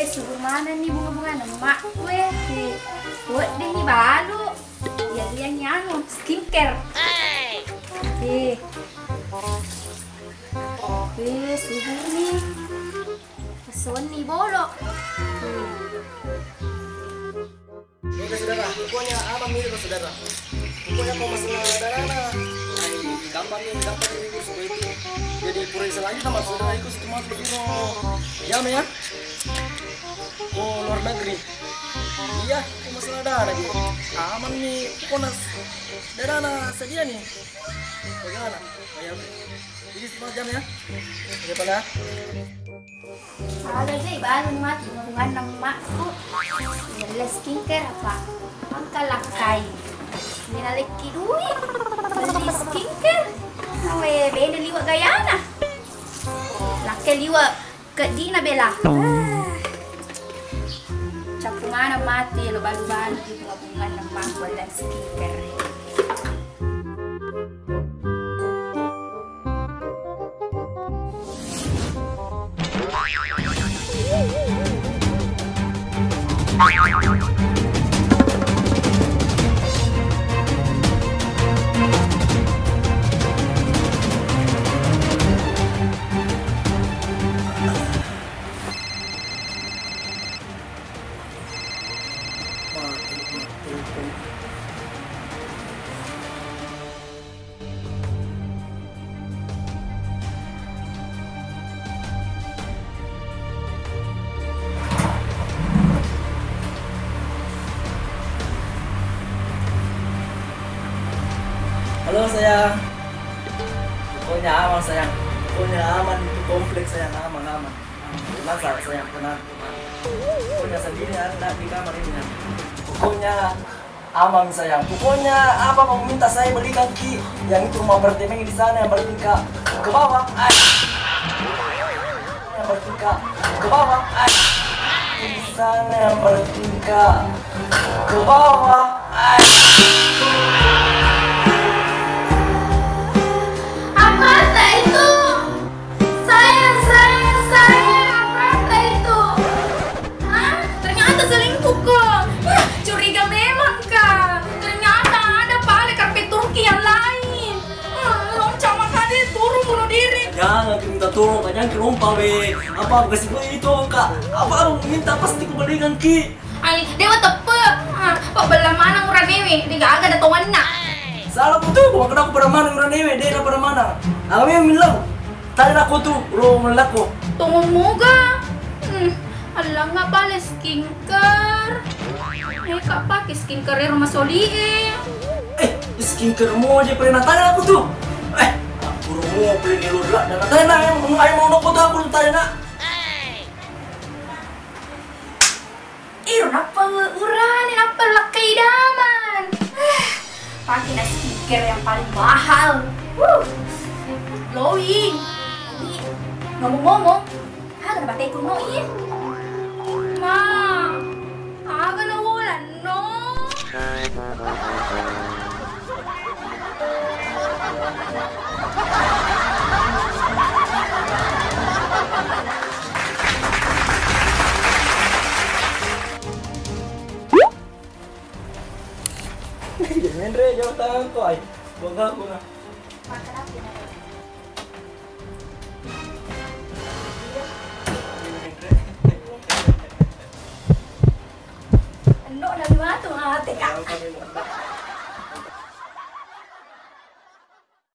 Suruh mana nih bunga-bunga emak gue buat deh nih balu ya dia nyanu skincare. Suhu nih peson nih bolok. Oke saudara, pokoknya abang mirip saudara. Pokoknya kalau masalah darana, gampang ini supaya itu. Jadi pura selanjutnya sama saudara ikut cuma begini. Ya, luar negeri. Iya, kalau masalah darah gitu. Aman nih, pokoknya darana sedia nih. Bagaimana? Jadi setengah jam ya. Bagaimana? Ada sih baru mat hubungan emakku. Ini skincare apa? Angkalakai. Ini lagi duit. Beli skincare. Awe beda liwa gayana. Laki liwa ke Dina bela. Capungan mati lo balu-balu di hubungan emakku dan skincare. Halo sayang. Pokoknya aman sayang. Pokoknya aman itu kompleks sayang, aman. Tenang sayang, tenang. Pokoknya sendiri ada di kamar ini. Pokoknya aman sayang. Pokoknya apa mau minta saya belikan ki yang itu rumah bertemeng di sana yang bertingkah ke bawah. Yang bertingkah ke bawah. Di sana yang bertingkah ke bawah. Apa itu? Sayang, apa itu? Hah? Ternyata selingkuh kok. Curiga memang kak. Ternyata ada pale karpet Turki yang lain. Loncang makanya turun bunuh diri. Jangan minta tolong, jangan kelompok be. Apa kasih gue itu kak? Apa minta pasti kebalikan ki? Ay, dewa tepe. Kok belah mana murah dewi? Dia gak ada tawan nak. Salah aku tuh, bukan aku pada mana ngurang ewe, dia pada mana? Aku yang bilang, tanya aku tuh, lo melaku. Tunggu moga. Alah nggak pale skincare. Kak pakai skincare rumah Solie. Skincare mau aja pernah tanya aku tuh. Aku mau beli di luar dan tanya yang mau noko tuh aku tanya. Kenapa urani, apa lakai daman? Pakai skincare yang paling mahal. Glowing. Ngomong-ngomong, agak batai kuno ya. Ma, agak nawalan no. Jangan re, jauh tangan kau ay. Bunga. Makan apa ya? Ano na liwa ito nga ate ka?